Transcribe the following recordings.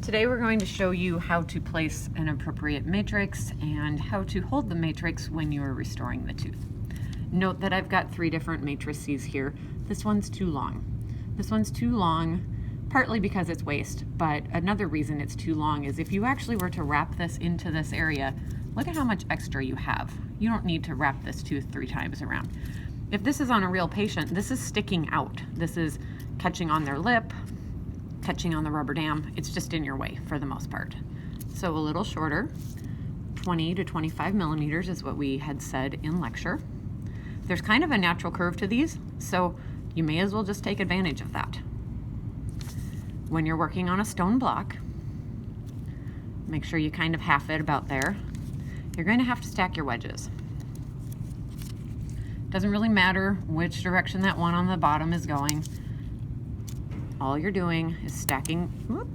Today we're going to show you how to place an appropriate matrix and how to hold the matrix when you are restoring the tooth. Note that I've got 3 different matrices here. This one's too long. This one's too long, partly because it's waste, but another reason it's too long is if you actually were to wrap this into this area, look at how much extra you have. You don't need to wrap this tooth 3 times around. If this is on a real patient, this is sticking out. This is catching on their lip, catching on the rubber dam. It's just in your way for the most part. So a little shorter, 20 to 25 millimeters is what we had said in lecture. There's kind of a natural curve to these, so you may as well just take advantage of that. When you're working on a stone block, make sure you kind of half it about there. You're going to have to stack your wedges. Doesn't really matter which direction that one on the bottom is going. All you're doing is stacking. Whoop.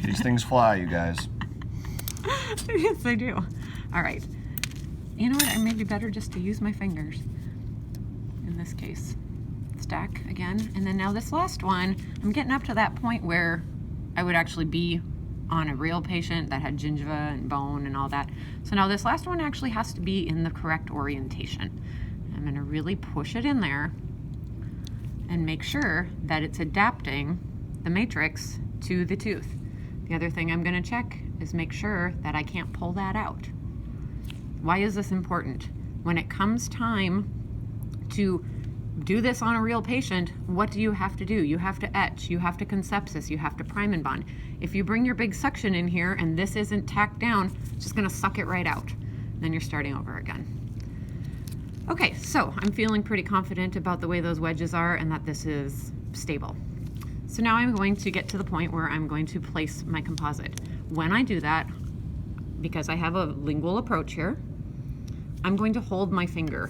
These things fly, you guys. Yes, they do. All right. You know what? It may be better just to use my fingers in this case. Stack again. And then now this last one, I'm getting up to that point where I would actually be on a real patient that had gingiva and bone and all that. So now this last one actually has to be in the correct orientation. I'm going to really push it in there and make sure that it's adapting the matrix to the tooth. The other thing I'm going to check is make sure that I can't pull that out. Why is this important? When it comes time to do this on a real patient, what do you have to do? You have to etch, you have to consepsis, you have to prime and bond. If you bring your big suction in here and this isn't tacked down, it's just going to suck it right out. Then you're starting over again. Okay, so I'm feeling pretty confident about the way those wedges are and that this is stable. So now I'm going to get to the point where I'm going to place my composite. When I do that, because I have a lingual approach here, I'm going to hold my finger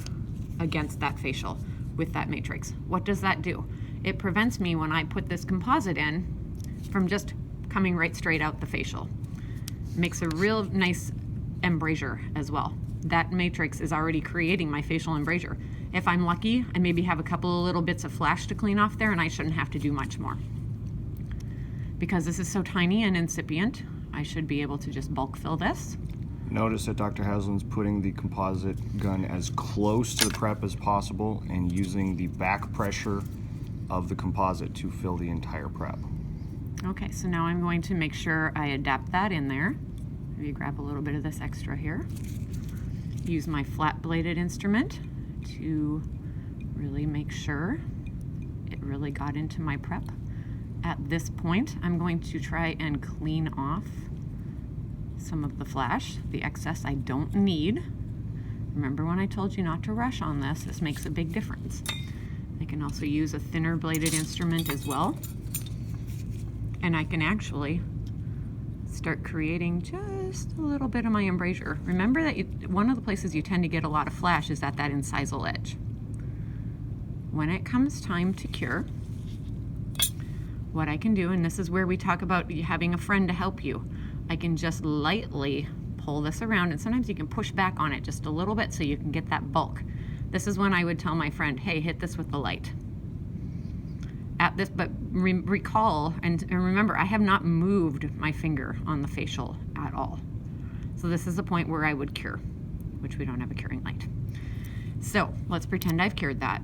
against that facial with that matrix. What does that do? It prevents me, when I put this composite in, from just coming right straight out the facial. Makes a real nice embrasure as well. That matrix is already creating my facial embrasure. If I'm lucky, I maybe have a couple of little bits of flash to clean off there and I shouldn't have to do much more. Because this is so tiny and incipient, I should be able to just bulk fill this. Notice that Dr. Haslam's putting the composite gun as close to the prep as possible and using the back pressure of the composite to fill the entire prep. Okay, so now I'm going to make sure I adapt that in there. Maybe grab a little bit of this extra here. Use my flat bladed instrument to really make sure it really got into my prep. At this point, I'm going to try and clean off some of the flash, the excess I don't need. Remember when I told you not to rush on this? This makes a big difference. I can also use a thinner bladed instrument as well. And I can actually start creating just a little bit of my embrasure. Remember that one of the places you tend to get a lot of flash is at that incisal edge. When it comes time to cure, what I can do, and this is where we talk about having a friend to help you, I can just lightly pull this around, and sometimes you can push back on it just a little bit so you can get that bulk. This is when I would tell my friend, hey, hit this with the light. At this, but recall and remember, I have not moved my finger on the facial at all. So this is the point where I would cure, which we don't have a curing light. So let's pretend I've cured that.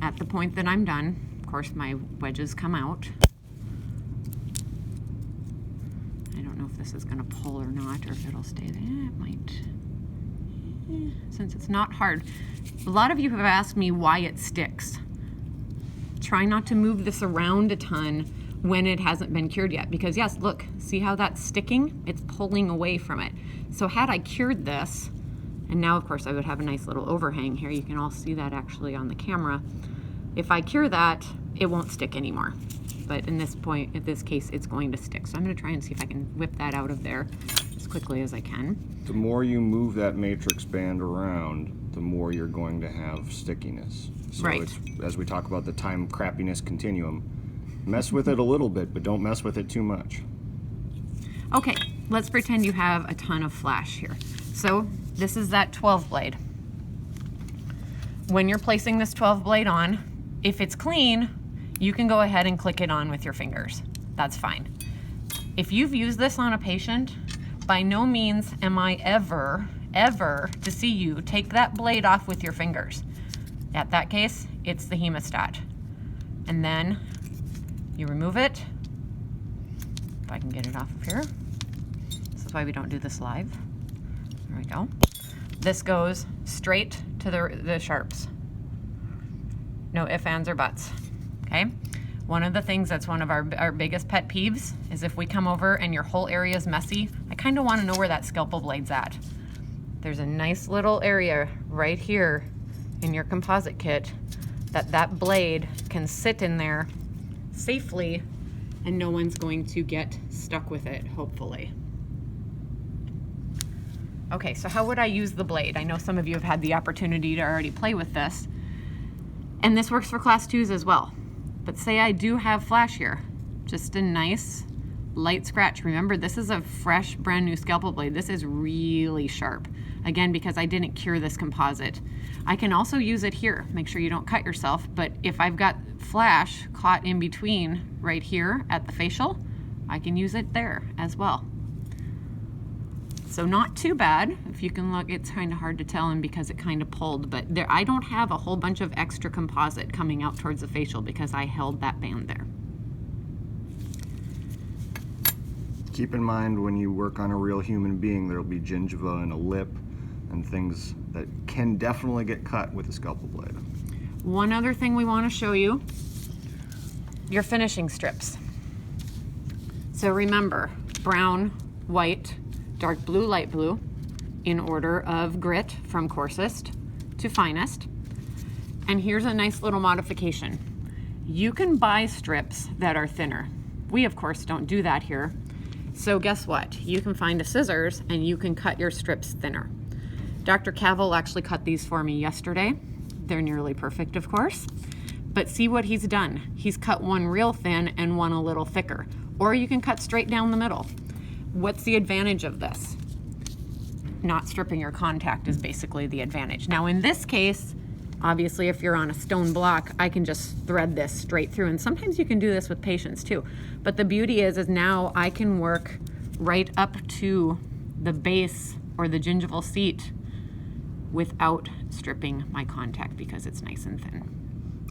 At the point that I'm done, of course, my wedges come out. I don't know if this is going to pull or not, or if it'll stay there. It might. Since it's not hard. A lot of you have asked me why it sticks. Try not to move this around a ton when it hasn't been cured yet. Because yes, look, see how that's sticking? It's pulling away from it. So had I cured this, and now of course I would have a nice little overhang here. You can all see that actually on the camera. If I cure that, it won't stick anymore. But in this point, in this case, it's going to stick. So I'm going to try and see if I can whip that out of there as quickly as I can. The more you move that matrix band around, the more you're going to have stickiness. So Right. It's, as we talk about the time crappiness continuum, mess with it a little bit, but don't mess with it too much. Okay, let's pretend you have a ton of flash here. So this is that 12 blade. When you're placing this 12 blade on, if it's clean, you can go ahead and click it on with your fingers. That's fine. If you've used this on a patient, by no means am I ever to see you take that blade off with your fingers. At that case, it's the hemostat. And then you remove it. If I can get it off of here. This is why we don't do this live. There we go. This goes straight to the sharps. No ifs, ands, or buts, okay? One of the things that's one of our biggest pet peeves is if we come over and your whole area is messy, I kind of want to know where that scalpel blade's at. There's a nice little area right here in your composite kit that blade can sit in there safely and no one's going to get stuck with it, hopefully. Okay, so how would I use the blade? I know some of you have had the opportunity to already play with this, and this works for class 2s as well. But say I do have flash here, just a nice light scratch. Remember, this is a fresh, brand new scalpel blade. This is really sharp. Again, because I didn't cure this composite. I can also use it here. Make sure you don't cut yourself, but if I've got flash caught in between right here at the facial, I can use it there as well. So not too bad. If you can look, it's kind of hard to tell and because it kind of pulled, but there, I don't have a whole bunch of extra composite coming out towards the facial because I held that band there. Keep in mind when you work on a real human being, there'll be gingiva and a lip and things that can definitely get cut with a scalpel blade. One other thing we want to show you, your finishing strips. So remember, brown, white, dark blue, light blue, in order of grit from coarsest to finest. And here's a nice little modification. You can buy strips that are thinner. We, of course, don't do that here. So guess what? You can find a scissors and you can cut your strips thinner. Dr. Cavill actually cut these for me yesterday. They're nearly perfect, of course. But see what he's done. He's cut one real thin and one a little thicker. Or you can cut straight down the middle. What's the advantage of this? Not stripping your contact is basically the advantage. Now in this case, obviously if you're on a stone block, I can just thread this straight through. And sometimes you can do this with patients too. But the beauty is now I can work right up to the base or the gingival seat without stripping my contact because it's nice and thin.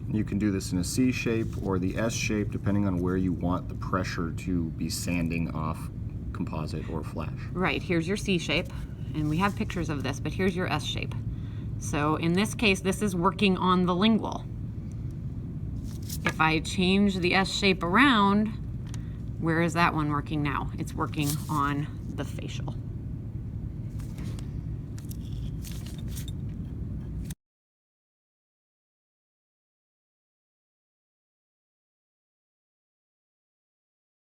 You can do this in a C shape or the S shape depending on where you want the pressure to be sanding off composite or flash. Right, here's your C shape, and we have pictures of this, but here's your S shape. So in this case, this is working on the lingual. If I change the S shape around, where is that one working now? It's working on the facial.